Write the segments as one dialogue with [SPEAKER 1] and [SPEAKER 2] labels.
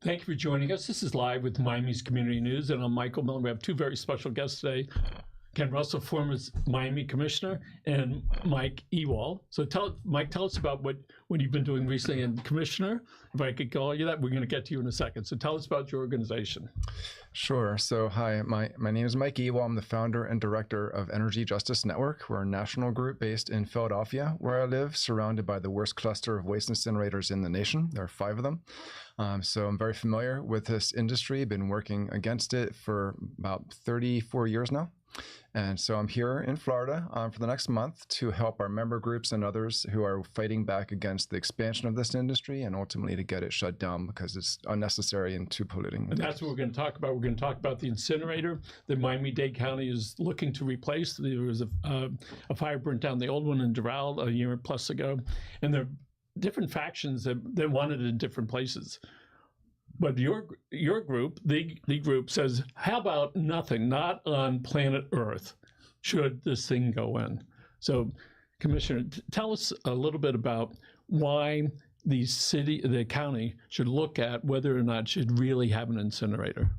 [SPEAKER 1] Thank you for joining us. This is Live with Miami's Community News, and I'm Michael Miller. We have two very special guests today. Ken Russell, former Miami Commissioner, and Mike Ewall. So Mike, tell us about what you've been doing recently. And Commissioner, if I could call you that, we're going to get to you in a second. So tell us about your organization.
[SPEAKER 2] Sure. So hi, my name is Mike Ewall. I'm the founder and director of Energy Justice Network. We're a national group based in Philadelphia, where I live, surrounded by the worst cluster of waste incinerators in the nation. There are 5 of them. So I'm very familiar with this industry, been working against it for about 34 years now. And so I'm here in Florida for the next month to help our member groups and others who are fighting back against the expansion of this industry and ultimately to get it shut down because it's unnecessary and too polluting.
[SPEAKER 1] And that's what we're going to talk about. We're going to talk about the incinerator that Miami-Dade County is looking to replace. There was a fire burnt down the old one in Doral a year plus ago. And there are different factions that wanted it in different places. But your group, the group says, how about nothing, not on planet Earth, should this thing go in? So, Commissioner, tell us a little bit about why the county should look at whether or not it should really have an incinerator.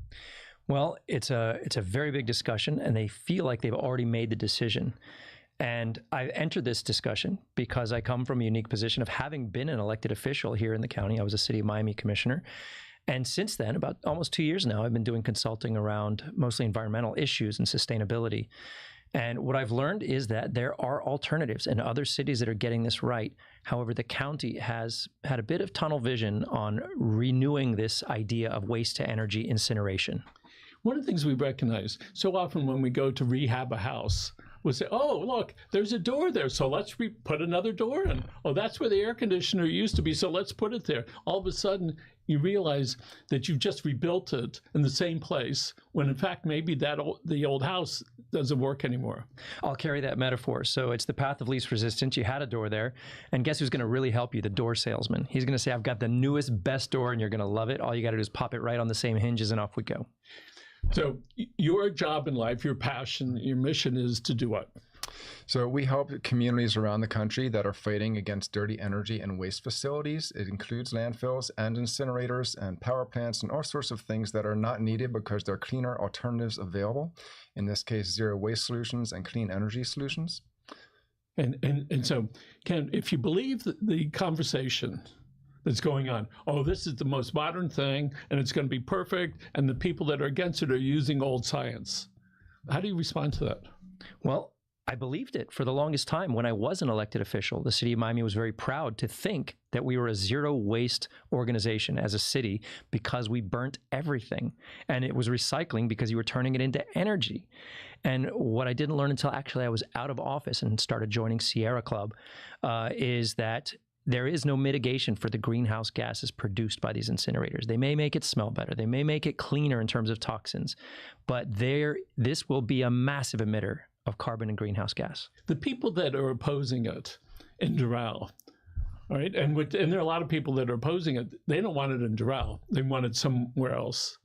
[SPEAKER 3] Well, it's a very big discussion, and they feel like they've already made the decision. And I entered this discussion because I come from a unique position of having been an elected official here in the county. I was a City of Miami Commissioner. And since then, about almost 2 years now, I've been doing consulting around mostly environmental issues and sustainability. And what I've learned is that there are alternatives and other cities that are getting this right. However, the county has had a bit of tunnel vision on renewing this idea of waste to energy incineration.
[SPEAKER 1] One of the things we recognize so often when we go to rehab a house, we'll say, oh, look, there's a door there, so let's put another door in. Oh, that's where the air conditioner used to be, so let's put it there. All of a sudden, you realize that you've just rebuilt it in the same place, when in fact, maybe the old house doesn't work anymore.
[SPEAKER 3] I'll carry that metaphor. So it's the path of least resistance. You had a door there, and guess who's going to really help you? The door salesman. He's going to say, I've got the newest, best door, and you're going to love it. All you got to do is pop it right on the same hinges, and off we go.
[SPEAKER 1] So your job in life, your passion, your mission is to do what?
[SPEAKER 2] So we help communities around the country that are fighting against dirty energy and waste facilities. It includes landfills and incinerators and power plants and all sorts of things that are not needed because there are cleaner alternatives available. In this case, zero waste solutions and clean energy solutions.
[SPEAKER 1] And so, Ken, if you believe the conversation that's going on, oh, this is the most modern thing and it's going to be perfect, and the people that are against it are using old science, how do you respond to that?
[SPEAKER 3] Well, I believed it for the longest time. When I was an elected official, the city of Miami was very proud to think that we were a zero waste organization as a city because we burnt everything. And it was recycling because you were turning it into energy. And what I didn't learn until actually I was out of office and started joining Sierra Club is that there is no mitigation for the greenhouse gases produced by these incinerators. They may make it smell better. They may make it cleaner in terms of toxins, but this will be a massive emitter of carbon and greenhouse gas.
[SPEAKER 1] The people that are opposing it in Doral, right? And there are a lot of people that are opposing it. They don't want it in Doral. They want it somewhere else.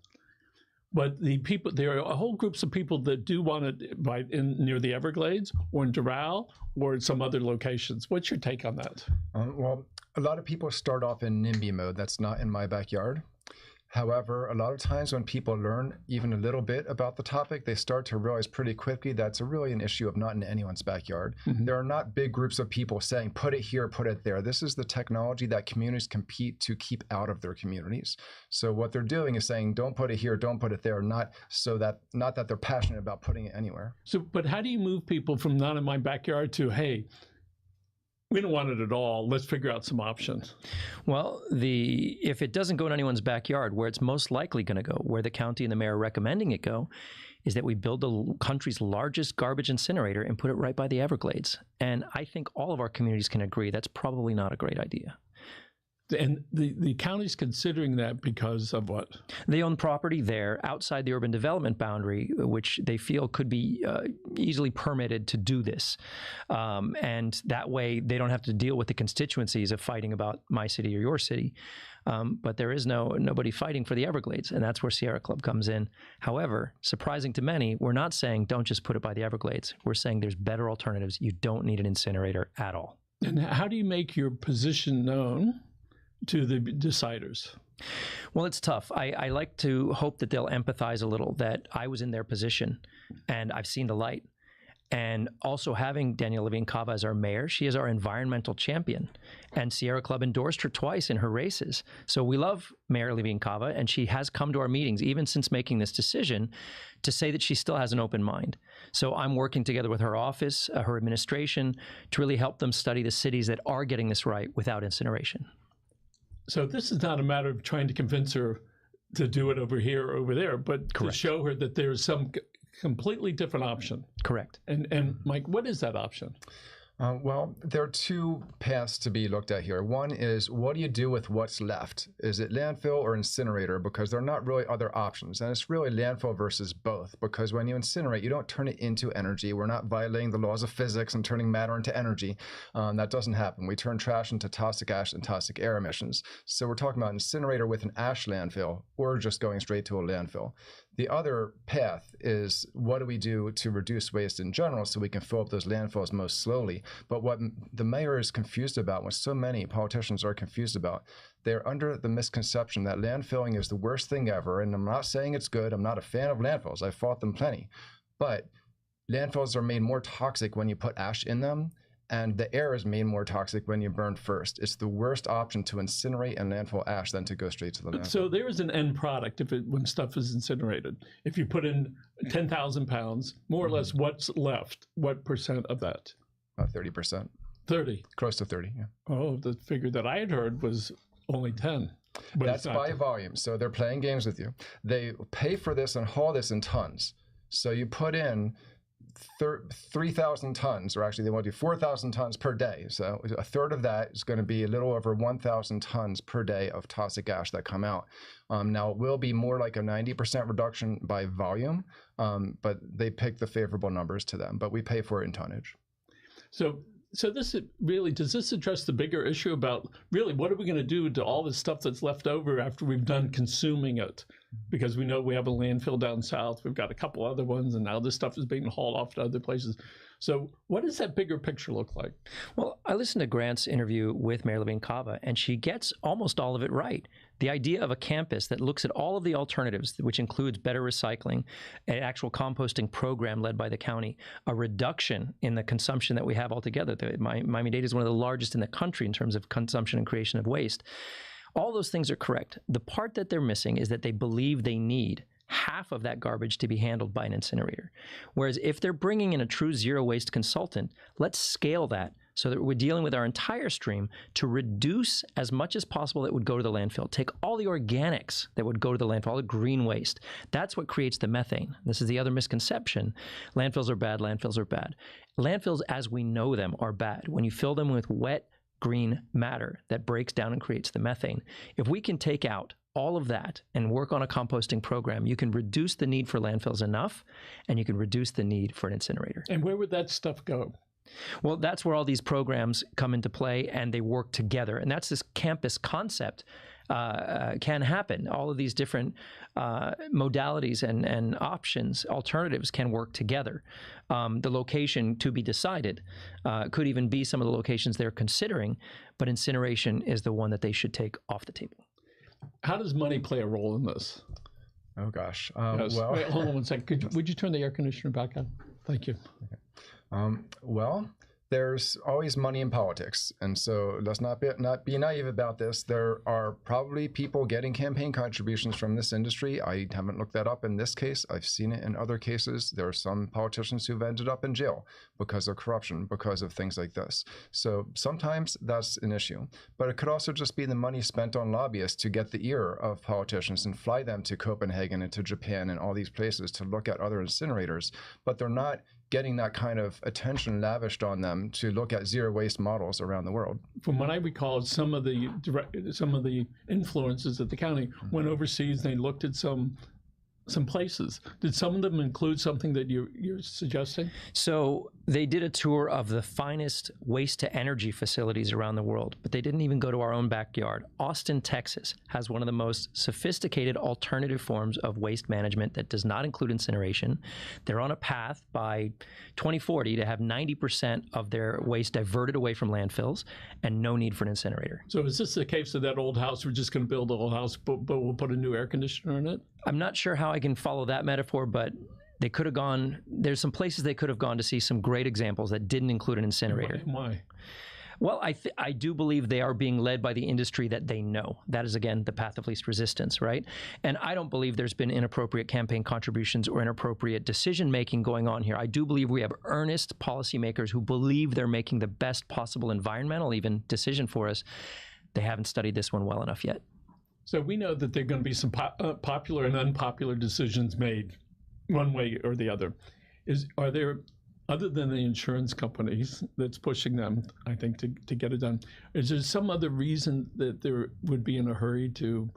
[SPEAKER 1] But there are whole groups of people that do want it near the Everglades or in Doral or in some other locations. What's your take on that?
[SPEAKER 2] Well, a lot of people start off in NIMBY mode. That's not in my backyard. However, a lot of times when people learn even a little bit about the topic, they start to realize pretty quickly that's really an issue of not in anyone's backyard. Mm-hmm. There are not big groups of people saying, put it here, put it there. This is the technology that communities compete to keep out of their communities. So what they're doing is saying, don't put it here, don't put it there, not that they're passionate about putting it anywhere.
[SPEAKER 1] So, but how do you move people from not in my backyard to, hey, we don't want it at all, let's figure out some options?
[SPEAKER 3] Well, if it doesn't go in anyone's backyard, where it's most likely going to go, where the county and the mayor are recommending it go, is that we build the country's largest garbage incinerator and put it right by the Everglades. And I think all of our communities can agree that's probably not a great idea.
[SPEAKER 1] And the county's considering that because of what?
[SPEAKER 3] They own property there outside the urban development boundary, which they feel could be easily permitted to do this. And that way they don't have to deal with the constituencies of fighting about my city or your city. But there is nobody fighting for the Everglades, and that's where Sierra Club comes in. However, surprising to many, we're not saying don't just put it by the Everglades. We're saying there's better alternatives. You don't need an incinerator at all.
[SPEAKER 1] And how do you make your position known to the deciders?
[SPEAKER 3] Well, it's tough. I like to hope that they'll empathize a little, that I was in their position and I've seen the light. And also having Danielle Levine-Cava as our mayor, she is our environmental champion. And Sierra Club endorsed her twice in her races. So we love Mayor Levine-Cava, and she has come to our meetings, even since making this decision, to say that she still has an open mind. So I'm working together with her office, her administration, to really help them study the cities that are getting this right without incineration.
[SPEAKER 1] So this is not a matter of trying to convince her to do it over here or over there, but
[SPEAKER 3] Correct.
[SPEAKER 1] to show her that there is some completely different option.
[SPEAKER 3] Correct.
[SPEAKER 1] And Mike, what is that option?
[SPEAKER 2] Well, there are two paths to be looked at here. One is, what do you do with what's left? Is it landfill or incinerator? Because there are not really other options. And it's really landfill versus both. Because when you incinerate, you don't turn it into energy. We're not violating the laws of physics and turning matter into energy. That doesn't happen. We turn trash into toxic ash and toxic air emissions. So we're talking about incinerator with an ash landfill, or just going straight to a landfill. The other path is, what do we do to reduce waste in general so we can fill up those landfills most slowly? But what the mayor is confused about, what so many politicians are confused about, they're under the misconception that landfilling is the worst thing ever. And I'm not saying it's good. I'm not a fan of landfills. I've fought them plenty. But landfills are made more toxic when you put ash in them. And the air is made more toxic when you burn first. It's the worst option to incinerate and landfill ash than to go straight to the landfill.
[SPEAKER 1] So there is an end product when stuff is incinerated. If you put in 10,000 pounds, more or less what's left, what percent of that?
[SPEAKER 2] About 30%.
[SPEAKER 1] 30.
[SPEAKER 2] Close to 30, yeah.
[SPEAKER 1] Oh, the figure that I had heard was only 10. But
[SPEAKER 2] That's by volume. So they're playing games with you. They pay for this and haul this in tons. So you put in 3,000 tons, or actually they want to do 4,000 tons per day. So a third of that is going to be a little over 1,000 tons per day of toxic ash that come out. Now it will be more like a 90% reduction by volume, but they pick the favorable numbers to them, but we pay for it in tonnage.
[SPEAKER 1] So this really, does this address the bigger issue about really what are we going to do to all the stuff that's left over after we've done consuming it? Because we know we have a landfill down south, we've got a couple other ones, and now this stuff is being hauled off to other places. So what does that bigger picture look like?
[SPEAKER 3] Well, I listened to Grant's interview with Mayor Levine-Cava, and she gets almost all of it right. The idea of a campus that looks at all of the alternatives, which includes better recycling, an actual composting program led by the county, a reduction in the consumption that we have altogether. Miami-Dade is one of the largest in the country in terms of consumption and creation of waste. All those things are correct. The part that they're missing is that they believe they need half of that garbage to be handled by an incinerator. Whereas if they're bringing in a true zero waste consultant, let's scale that so that we're dealing with our entire stream to reduce as much as possible that would go to the landfill. Take all the organics that would go to the landfill, all the green waste. That's what creates the methane. This is the other misconception. Landfills are bad, landfills are bad. Landfills as we know them are bad. When you fill them with wet, green matter that breaks down and creates the methane. If we can take out all of that and work on a composting program, you can reduce the need for landfills enough, and you can reduce the need for an incinerator.
[SPEAKER 1] And where would that stuff go?
[SPEAKER 3] Well, that's where all these programs come into play, and they work together. And that's this campus concept can happen. All of these different modalities and options, alternatives can work together. The location to be decided could even be some of the locations they're considering, but incineration is the one that they should take off the table.
[SPEAKER 1] How does money play a role in this?
[SPEAKER 2] Oh, gosh.
[SPEAKER 1] Yes.
[SPEAKER 2] Well,
[SPEAKER 1] Wait, hold on one second. Would you turn the air conditioner back on? Thank you.
[SPEAKER 2] Well, there's always money in politics. And so let's not be naive about this. There are probably people getting campaign contributions from this industry. I haven't looked that up in this case. I've seen it in other cases. There are some politicians who've ended up in jail because of corruption, because of things like this. So sometimes that's an issue. But it could also just be the money spent on lobbyists to get the ear of politicians and fly them to Copenhagen and to Japan and all these places to look at other incinerators. But they're not getting that kind of attention lavished on them to look at zero waste models around the world.
[SPEAKER 1] From what I recall, some of the influences at the county went overseas. They looked at some some places. Did some of them include something that you're suggesting?
[SPEAKER 3] So they did a tour of the finest waste-to-energy facilities around the world, but they didn't even go to our own backyard. Austin, Texas has one of the most sophisticated alternative forms of waste management that does not include incineration. They're on a path by 2040 to have 90% of their waste diverted away from landfills and no need for an incinerator.
[SPEAKER 1] So is this the case of that old house? We're just going to build a whole house, but we'll put a new air conditioner in it?
[SPEAKER 3] I'm not sure how I can follow that metaphor, but they could have gone, there's some places they could have gone to see some great examples that didn't include an incinerator.
[SPEAKER 1] Why?
[SPEAKER 3] Well, I do believe they are being led by the industry that they know. That is, again, the path of least resistance, right? And I don't believe there's been inappropriate campaign contributions or inappropriate decision-making going on here. I do believe we have earnest policymakers who believe they're making the best possible environmental even decision for us. They haven't studied this one well enough yet.
[SPEAKER 1] So we know that there are going to be some popular and unpopular decisions made one way or the other. Are there, other than the insurance companies that's pushing them, I think, to get it done, is there some other reason that there would be in a hurry to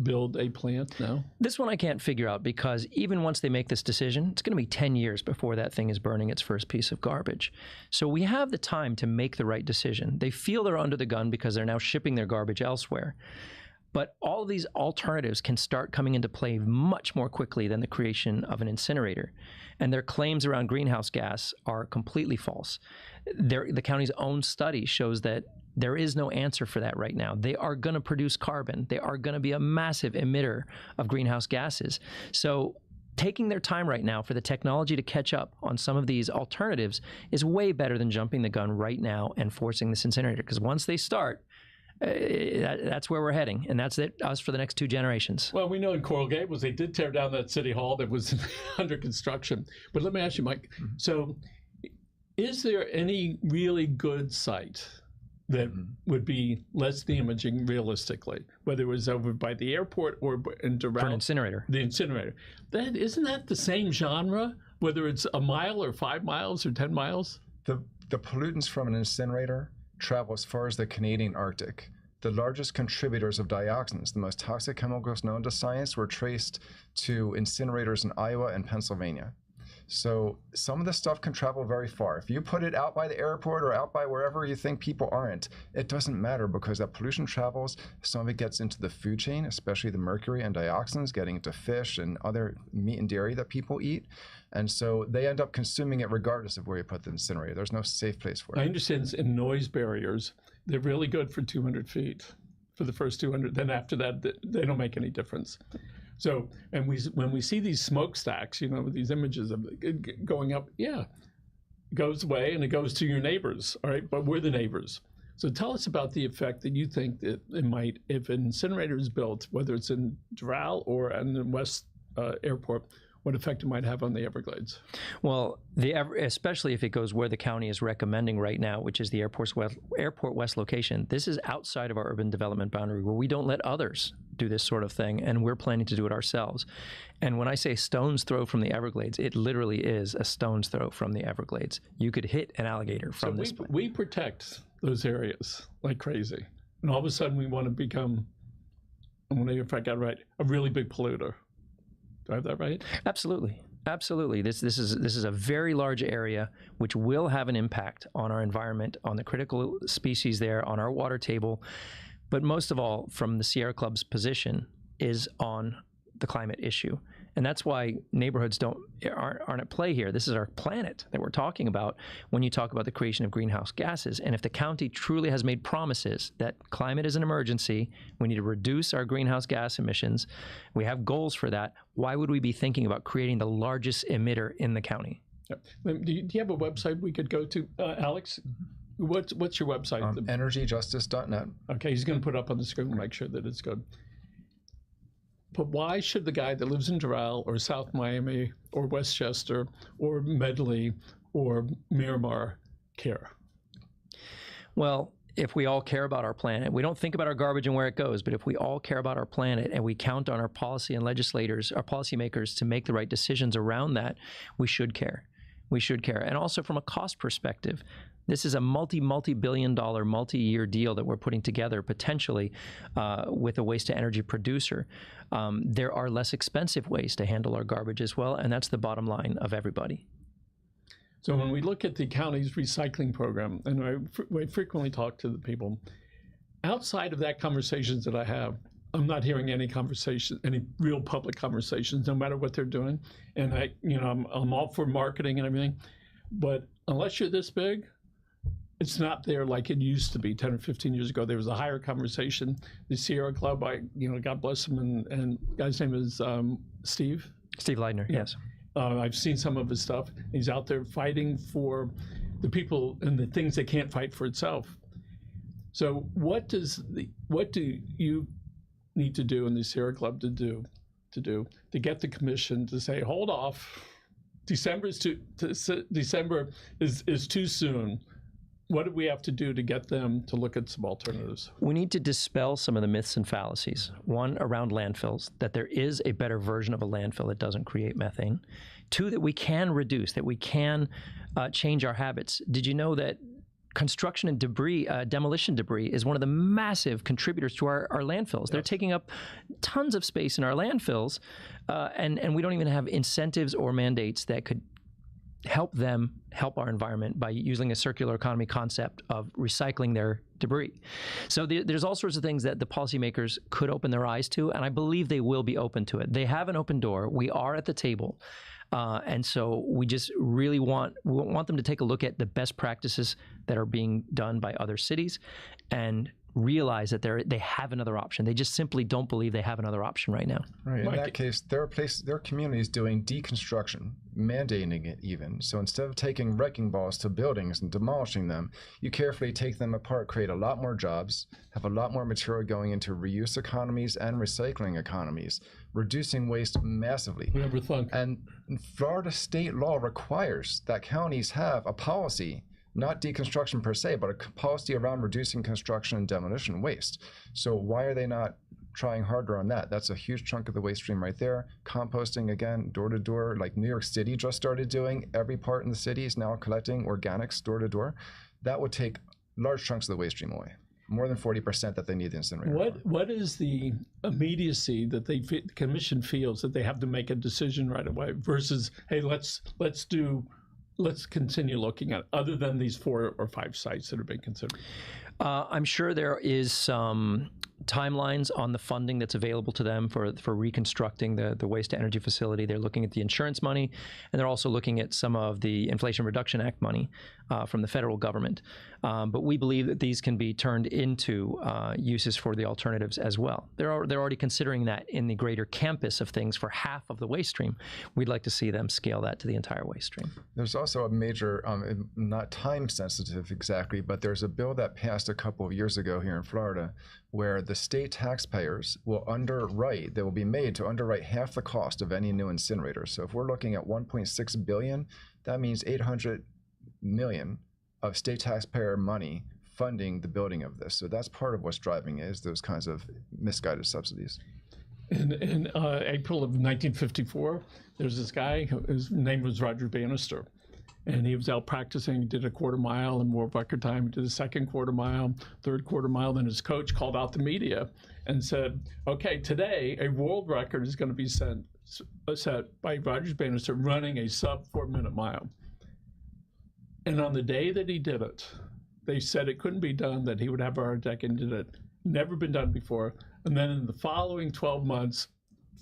[SPEAKER 1] build a plant now?
[SPEAKER 3] This one I can't figure out, because even once they make this decision, it's going to be 10 years before that thing is burning its first piece of garbage. So we have the time to make the right decision. They feel they're under the gun because they're now shipping their garbage elsewhere. But all of these alternatives can start coming into play much more quickly than the creation of an incinerator. And their claims around greenhouse gas are completely false. The county's own study shows that there is no answer for that right now. They are going to produce carbon. They are going to be a massive emitter of greenhouse gases. So taking their time right now for the technology to catch up on some of these alternatives is way better than jumping the gun right now and forcing this incinerator. Because once they start, that's where we're heading, and that's us for the next 2 generations.
[SPEAKER 1] Well, we know in Coral Gables they did tear down that city hall that was under construction. But let me ask you, Mike, so is there any really good site that would be less damaging realistically, whether it was over by the airport or in Doral?
[SPEAKER 3] For an incinerator.
[SPEAKER 1] The incinerator. Isn't that the same genre, whether it's a mile or 5 miles or 10 miles?
[SPEAKER 2] The pollutants from an incinerator travel as far as the Canadian Arctic. The largest contributors of dioxins, the most toxic chemicals known to science, were traced to incinerators in Iowa and Pennsylvania. So some of this stuff can travel very far. If you put it out by the airport or out by wherever you think people aren't, it doesn't matter, because that pollution travels. Some of it gets into the food chain, especially the mercury and dioxins, getting into fish and other meat and dairy that people eat. And so they end up consuming it regardless of where you put the incinerator. There's no safe place for it.
[SPEAKER 1] I understand in noise barriers, they're really good for 200 feet, for the first 200. Then after that, they don't make any difference. So, and when we see these smokestacks, with these images of it going up, it goes away and it goes to your neighbors, all right? But we're the neighbors. So tell us about the effect that you think that it might, if an incinerator is built, whether it's in Doral or in the West Airport, what effect it might have on the Everglades.
[SPEAKER 3] Well, especially if it goes where the county is recommending right now, which is the Airport West location. This is outside of our urban development boundary, where we don't let others do this sort of thing, and we're planning to do it ourselves. And when I say stone's throw from the Everglades, it literally is a stone's throw from the Everglades. You could hit an alligator from this place.
[SPEAKER 1] We protect those areas like crazy. And all of a sudden we want to become, I wonder if I got it right, a really big polluter. Do I have that right?
[SPEAKER 3] Absolutely. Absolutely. This is a very large area which will have an impact on our environment, on the critical species there, on our water table. But most of all, from the Sierra Club's position, is on the climate issue. And that's why neighborhoods aren't at play here. This is our planet that we're talking about when you talk about the creation of greenhouse gases. And if the county truly has made promises that climate is an emergency, we need to reduce our greenhouse gas emissions, we have goals for that, why would we be thinking about creating the largest emitter in the county?
[SPEAKER 1] Do you have a website we could go to, Alex? What's your website?
[SPEAKER 2] Energyjustice.net.
[SPEAKER 1] Okay, he's going to put it up on the screen and make sure that it's good. But why should the guy that lives in Doral or South Miami or Westchester or Medley or Miramar care?
[SPEAKER 3] Well, if we all care about our planet, we don't think about our garbage and where it goes, but if we all care about our planet and we count on our policy and legislators, our policymakers to make the right decisions around that, we should care. We should care. And also from a cost perspective, This is a multi-billion dollar, multi-year deal that we're putting together potentially with a waste-to-energy producer. There are less expensive ways to handle our garbage as well, and that's the bottom line of everybody.
[SPEAKER 1] So when we look at the county's recycling program, and I frequently talk to the people, outside of that conversations that I have, I'm not hearing any conversation, any real public conversations, no matter what they're doing. And I'm all for marketing and everything, but unless you're this big, it's not there like it used to be 10 or 15 years ago. There was a higher conversation. The Sierra Club, God bless him, and guy's name is Steve.
[SPEAKER 3] Steve Leidner, yes.
[SPEAKER 1] I've seen some of his stuff. He's out there fighting for the people and the things they can't fight for itself. So what do you need to do in the Sierra Club to get the commission to say, hold off, December is too soon. What do we have to do to get them to look at some alternatives?
[SPEAKER 3] We need to dispel some of the myths and fallacies. One, around landfills, that there is a better version of a landfill that doesn't create methane. Two, that we can reduce, that we can change our habits. Did you know that construction and debris, demolition debris, is one of the massive contributors to our landfills? Yes. They're taking up tons of space in our landfills, and we don't even have incentives or mandates that could help our environment by using a circular economy concept of recycling their debris. So there's all sorts of things that the policymakers could open their eyes to, and I believe they will be open to it. They have an open door. We are at the table. And so we just really want them to take a look at the best practices that are being done by other cities and realize that they have another option. They just simply don't believe they have another option right now.
[SPEAKER 2] Right. In that case, there are communities doing deconstruction, mandating it even. So instead of taking wrecking balls to buildings and demolishing them, you carefully take them apart, create a lot more jobs, have a lot more material going into reuse economies and recycling economies, reducing waste massively.
[SPEAKER 1] Who ever thunk?
[SPEAKER 2] And Florida state law requires that counties have a policy, not deconstruction per se, but a policy around reducing construction and demolition waste. So why are they not trying harder on that? That's a huge chunk of the waste stream right there. Composting, again, door to door, like New York City just started doing. Every part in the city is now collecting organics door to door. That would take large chunks of the waste stream away. More than 40% that they need the incinerator.
[SPEAKER 1] What is the immediacy that the commission feels that they have to make a decision right away versus, hey, let's continue looking at, other than these 4 or 5 sites that are being considered?
[SPEAKER 3] I'm sure there is some timelines on the funding that's available to them for reconstructing the waste-to-energy facility. They're looking at the insurance money, and they're also looking at some of the Inflation Reduction Act money from the federal government. But we believe that these can be turned into uses for the alternatives as well. They're already considering that in the greater campus of things for half of the waste stream. We'd like to see them scale that to the entire waste stream.
[SPEAKER 2] There's also a major, not time sensitive exactly, but there's a bill that passed a couple of years ago here in Florida where the state taxpayers will be made to underwrite half the cost of any new incinerator. So if we're looking at $1.6 billion, that means $800 million of state taxpayer money funding the building of this. So that's part of what's driving it, is those kinds of misguided subsidies.
[SPEAKER 1] In April of 1954, there's this guy, his name was Roger Bannister. And he was out practicing, did a quarter mile in world record time, he did a second quarter mile, third quarter mile. Then his coach called out the media and said, okay, today a world record is going to be set by Roger Bannister running a sub 4-minute mile. And on the day that he did it, they said it couldn't be done, that he would have a heart attack, and did it. Never been done before. And then in the following 12 months,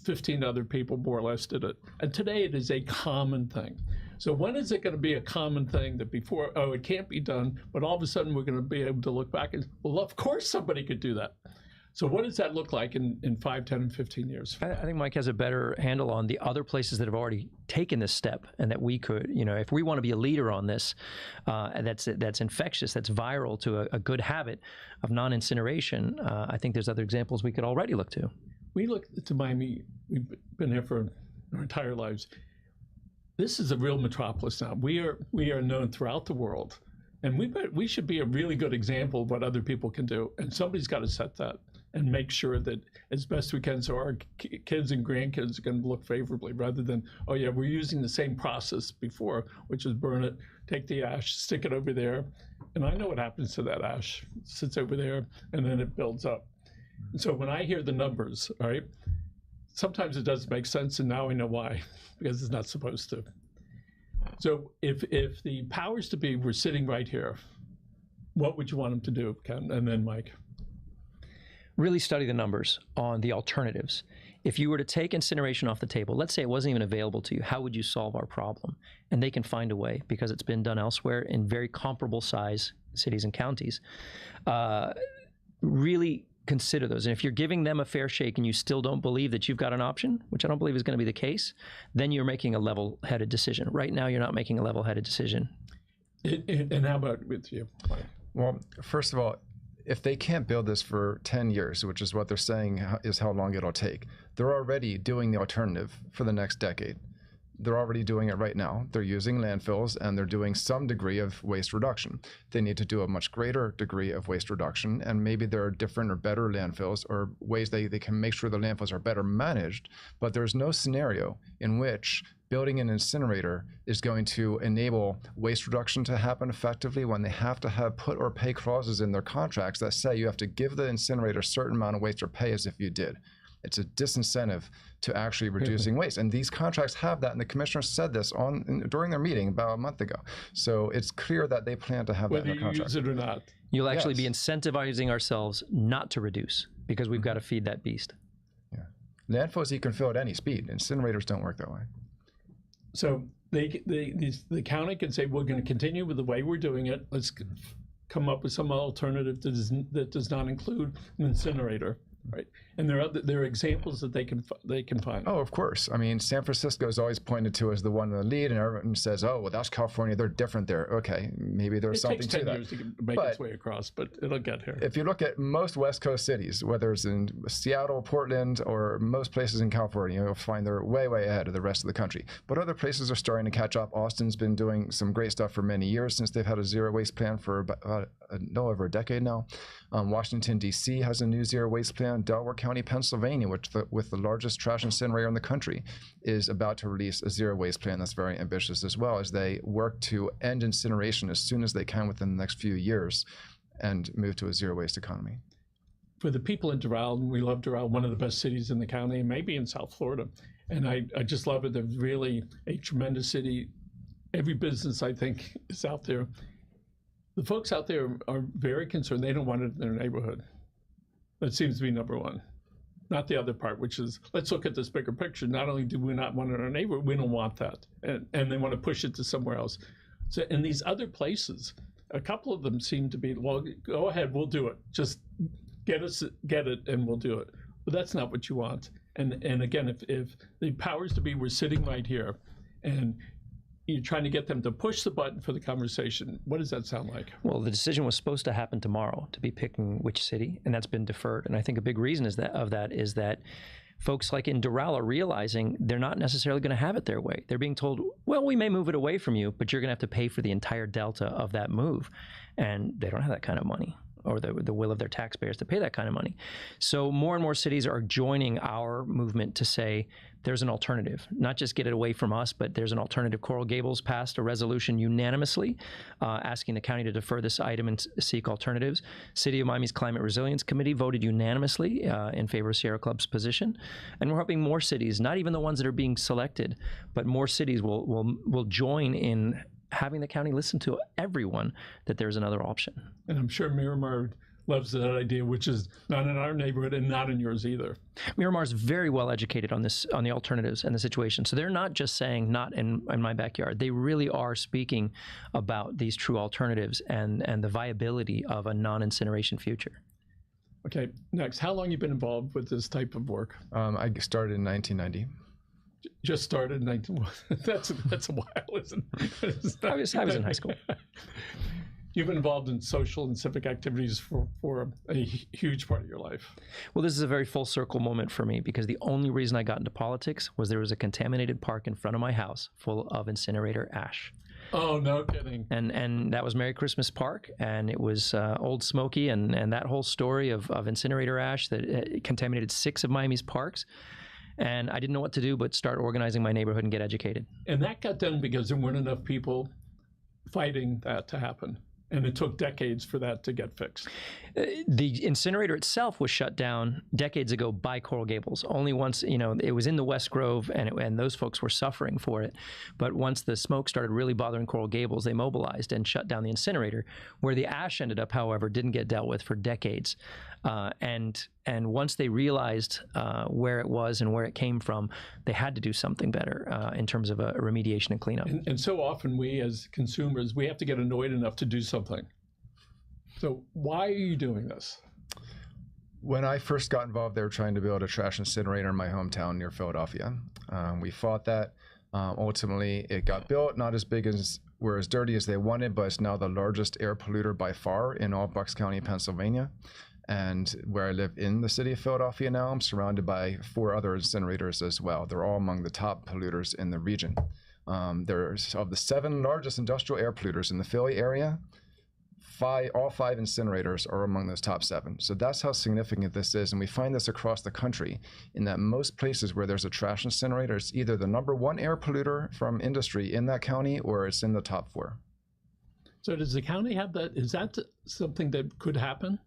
[SPEAKER 1] 15 other people more or less did it. And today it is a common thing. So when is it going to be a common thing that before, it can't be done, but all of a sudden we're going to be able to look back and, well, of course somebody could do that. So what does that look like in 5, 10, and 15 years?
[SPEAKER 3] I think Mike has a better handle on the other places that have already taken this step, and that we could, if we want to be a leader on this, that's infectious, that's viral to a good habit of non-incineration, I think there's other examples we could already look to.
[SPEAKER 1] We look to Miami, we've been here for our entire lives. This is a real metropolis now. We are known throughout the world, and we should be a really good example of what other people can do. And somebody's got to set that and make sure that as best we can, so our kids and grandkids are going to look favorably, rather than, oh yeah, we're using the same process before, which is burn it, take the ash, stick it over there, and I know what happens to that ash. It sits over there, and then it builds up. And so when I hear the numbers, all right, sometimes it doesn't make sense, and now I know why, because it's not supposed to. So if the powers to be were sitting right here, what would you want them to do, Ken? And then Mike.
[SPEAKER 3] Really study the numbers on the alternatives. If you were to take incineration off the table, let's say it wasn't even available to you, how would you solve our problem? And they can find a way, because it's been done elsewhere in very comparable size cities and counties. Really consider those. And if you're giving them a fair shake and you still don't believe that you've got an option, which I don't believe is going to be the case, then you're making a level-headed decision. Right now, you're not making a level-headed decision.
[SPEAKER 1] And how about with you, Mike?
[SPEAKER 2] Well, first of all, if they can't build this for 10 years, which is what they're saying is how long it'll take, they're already doing the alternative for the next decade. They're already doing it right now. They're using landfills, and they're doing some degree of waste reduction. They need to do a much greater degree of waste reduction, and maybe there are different or better landfills or ways they can make sure the landfills are better managed, but there's no scenario in which building an incinerator is going to enable waste reduction to happen effectively when they have to have put or pay clauses in their contracts that say you have to give the incinerator a certain amount of waste or pay as if you did. It's a disincentive to actually reducing waste. And these contracts have that, and the commissioner said this during their meeting about a month ago. So it's clear that they plan to have that in
[SPEAKER 1] Whether
[SPEAKER 2] their
[SPEAKER 1] you
[SPEAKER 2] contract.
[SPEAKER 1] use it or not.
[SPEAKER 3] You'll actually be incentivizing ourselves not to reduce, because we've got to feed that beast.
[SPEAKER 2] Yeah. Landfills you can fill at any speed. Incinerators don't work that way.
[SPEAKER 1] So the county can say, we're going to continue with the way we're doing it. Let's come up with some alternative that does not include an incinerator. Right, and there are examples that they can find.
[SPEAKER 2] Oh, of course. I mean, San Francisco is always pointed to as the one in the lead, and everyone says, "Oh, well, that's California. They're different there." Okay, maybe there's something to that.
[SPEAKER 1] It takes 10 years to make its way across, but it'll get here.
[SPEAKER 2] If you look at most West Coast cities, whether it's in Seattle, Portland, or most places in California, you'll find they're way, way ahead of the rest of the country. But other places are starting to catch up. Austin's been doing some great stuff for many years since they've had a zero waste plan for about over a decade now. Washington, D.C. has a new zero waste plan. Delaware County, Pennsylvania, with the largest trash incinerator in the country, is about to release a zero waste plan that's very ambitious as well, as they work to end incineration as soon as they can within the next few years and move to a zero waste economy.
[SPEAKER 1] For the people in Doral, we love Doral, one of the best cities in the county, and maybe in South Florida. And I just love it. They're really a tremendous city. Every business, I think, is out there. The folks out there are very concerned. They don't want it in their neighborhood. That seems to be number one. Not the other part, which is, let's look at this bigger picture. Not only do we not want it in our neighborhood, we don't want that. And they want to push it to somewhere else. So in these other places, a couple of them seem to be, well, go ahead, we'll do it. Just get it, and we'll do it. But that's not what you want. And again, if the powers to be were sitting right here, and you're trying to get them to push the button for the conversation, what does that sound like?
[SPEAKER 3] Well, the decision was supposed to happen tomorrow, to be picking which city, and that's been deferred. And I think a big reason is that folks like in Doral are realizing they're not necessarily going to have it their way. They're being told, well, we may move it away from you, but you're going to have to pay for the entire delta of that move. And they don't have that kind of money, or the will of their taxpayers to pay that kind of money. So more and more cities are joining our movement to say there's an alternative, not just get it away from us, but there's an alternative. Coral Gables passed a resolution unanimously asking the county to defer this item and seek alternatives. City of Miami's Climate Resilience Committee voted unanimously in favor of Sierra Club's position. And we're hoping more cities, not even the ones that are being selected, but more cities will join in having the county listen to everyone that there's another option.
[SPEAKER 1] And I'm sure Miramar loves that idea, which is not in our neighborhood and not in yours either.
[SPEAKER 3] Miramar's very well educated on the alternatives and the situation. So they're not just saying not in my backyard. They really are speaking about these true alternatives and the viability of a non-incineration future.
[SPEAKER 1] Okay, next, how long have you been involved with this type of work?
[SPEAKER 2] I started in 1990.
[SPEAKER 1] Just started in 19. That's a while, isn't it?
[SPEAKER 3] I was in high school.
[SPEAKER 1] You've been involved in social and civic activities for a huge part of your life.
[SPEAKER 3] Well, this is a very full circle moment for me, because the only reason I got into politics was there was a contaminated park in front of my house full of incinerator ash.
[SPEAKER 1] Oh, no kidding.
[SPEAKER 3] And that was Merry Christmas Park, and it was Old Smoky, and that whole story of incinerator ash that contaminated 6 of Miami's parks. And I didn't know what to do but start organizing my neighborhood and get educated.
[SPEAKER 1] And that got done because there weren't enough people fighting that to happen. And it took decades for that to get fixed.
[SPEAKER 3] The incinerator itself was shut down decades ago by Coral Gables. Only once, it was in the West Grove, and those folks were suffering for it. But once the smoke started really bothering Coral Gables, they mobilized and shut down the incinerator, where the ash ended up, however, didn't get dealt with for decades. And once they realized where it was and where it came from, they had to do something better in terms of a remediation and cleanup.
[SPEAKER 1] And so often we as consumers, we have to get annoyed enough to do something. So why are you doing this?
[SPEAKER 2] When I first got involved, they were trying to build a trash incinerator in my hometown near Philadelphia. We fought that. Ultimately, it got built, not as big as, or as dirty as they wanted, but it's now the largest air polluter by far in all Bucks County, Pennsylvania. And where I live in the city of Philadelphia now, I'm surrounded by 4 other incinerators as well. They're all among the top polluters in the region. There's, of the 7 largest industrial air polluters in the Philly area, all 5 incinerators are among those top 7. So that's how significant this is. And we find this across the country, in that most places where there's a trash incinerator, it's either the #1 air polluter from industry in that county, or it's in the top 4.
[SPEAKER 1] So does the county have that? Is that something that could happen?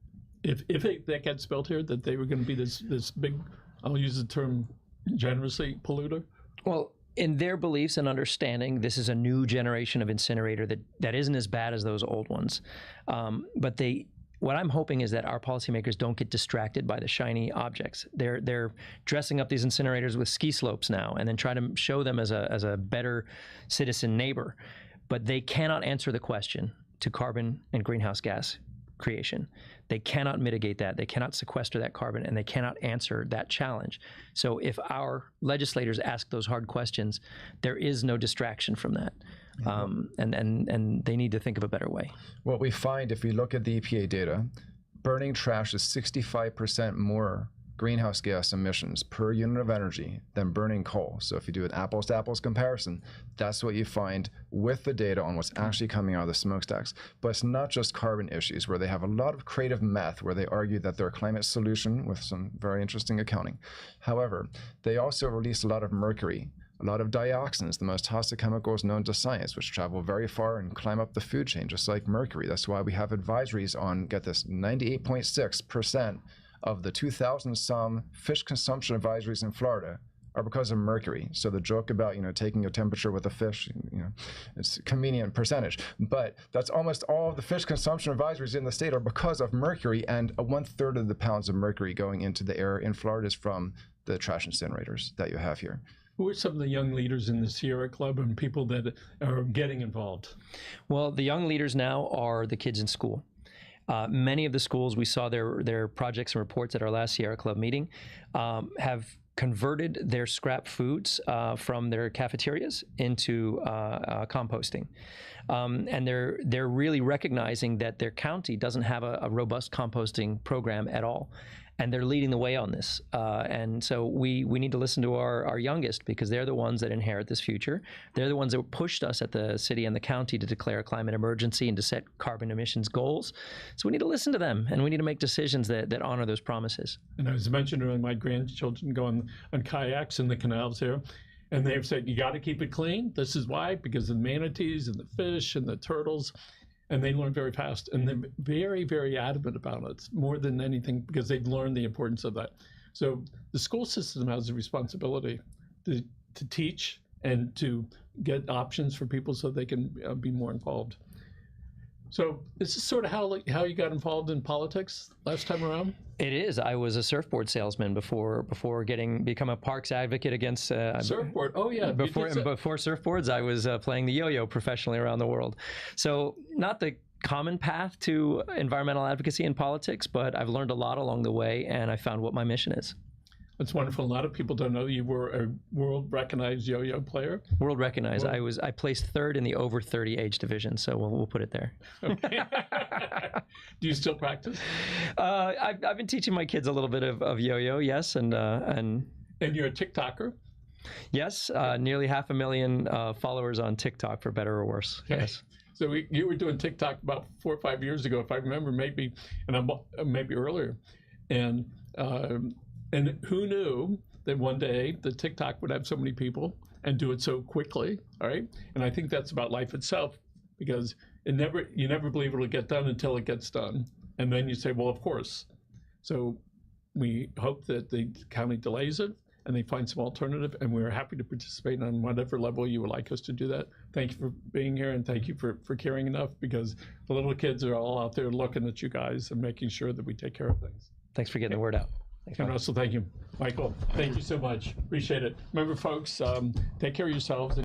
[SPEAKER 1] If that gets built here, that they were going to be this big, I'll use the term generously, polluter?
[SPEAKER 3] Well, in their beliefs and understanding, this is a new generation of incinerator that isn't as bad as those old ones. But what I'm hoping is that our policymakers don't get distracted by the shiny objects. They're dressing up these incinerators with ski slopes now, and then try to show them as a better citizen neighbor. But they cannot answer the question to carbon and greenhouse gas creation. They cannot mitigate that. They cannot sequester that carbon, and they cannot answer that challenge. So if our legislators ask those hard questions, there is no distraction from that. And they need to think of a better way.
[SPEAKER 2] What we find, if we look at the EPA data, burning trash is 65% more greenhouse gas emissions per unit of energy than burning coal. So if you do an apples to apples comparison, that's what you find with the data on what's actually coming out of the smokestacks. But it's not just carbon issues, where they have a lot of creative math where they argue that they're a climate solution with some very interesting accounting. However, they also release a lot of mercury, a lot of dioxins, the most toxic chemicals known to science, which travel very far and climb up the food chain, just like mercury. That's why we have advisories on, get this, 98.6% of the 2,000 some fish consumption advisories in Florida are because of mercury. So the joke about, taking a temperature with a fish, it's a convenient percentage, but that's almost all of the fish consumption advisories in the state are because of mercury, and 1/3 of the pounds of mercury going into the air in Florida is from the trash incinerators that you have here.
[SPEAKER 1] Who are some of the young leaders in the Sierra Club and people that are getting involved?
[SPEAKER 3] Well, the young leaders now are the kids in school. Many of the schools, we saw their projects and reports at our last Sierra Club meeting, have converted their scrap foods from their cafeterias into composting. And they're really recognizing that their county doesn't have a robust composting program at all. And they're leading the way on this. And so we need to listen to our youngest, because they're the ones that inherit this future. They're the ones that pushed us at the city and the county to declare a climate emergency and to set carbon emissions goals. So we need to listen to them, and we need to make decisions that honor those promises.
[SPEAKER 1] And as I mentioned earlier, my grandchildren go on kayaks in the canals here. And they've said, you got to keep it clean. This is why, because of the manatees and the fish and the turtles. And they learn very fast, and they're very, very adamant about it, more than anything, because they've learned the importance of that. So the school system has a responsibility to teach and to get options for people so they can be more involved. So this is sort of how you got involved in politics last time around?
[SPEAKER 3] It is. I was a surfboard salesman before become a parks advocate against
[SPEAKER 1] surfboard. Oh yeah.
[SPEAKER 3] Before surfboards, I was playing the yo-yo professionally around the world. So not the common path to environmental advocacy in politics, but I've learned a lot along the way, and I found what my mission is.
[SPEAKER 1] That's wonderful. A lot of people don't know you were a world-recognized yo-yo player.
[SPEAKER 3] World recognized. I placed 3rd in the over 30 age division, so we'll put it there.
[SPEAKER 1] Okay. Do you still practice?
[SPEAKER 3] I've been teaching my kids a little bit of yo-yo, yes, and
[SPEAKER 1] you're a TikToker?
[SPEAKER 3] Yes, nearly 500,000 followers on TikTok, for better or worse.
[SPEAKER 1] Okay.
[SPEAKER 3] Yes.
[SPEAKER 1] So you were doing TikTok about 4 or 5 years ago, if I remember, maybe earlier, and who knew that one day the TikTok would have so many people and do it so quickly, all right? And I think that's about life itself, because you never believe it'll get done until it gets done. And then you say, well, of course. So we hope that the county delays it and they find some alternative, and we're happy to participate on whatever level you would like us to do that. Thank you for being here, and thank you for caring enough, because the little kids are all out there looking at you guys and making sure that we take care of things.
[SPEAKER 3] Thanks for getting the word out. Thanks,
[SPEAKER 1] And
[SPEAKER 3] Mike.
[SPEAKER 1] Russell, thank you. Michael, thank you so much. Appreciate it. Remember, folks, take care of yourselves.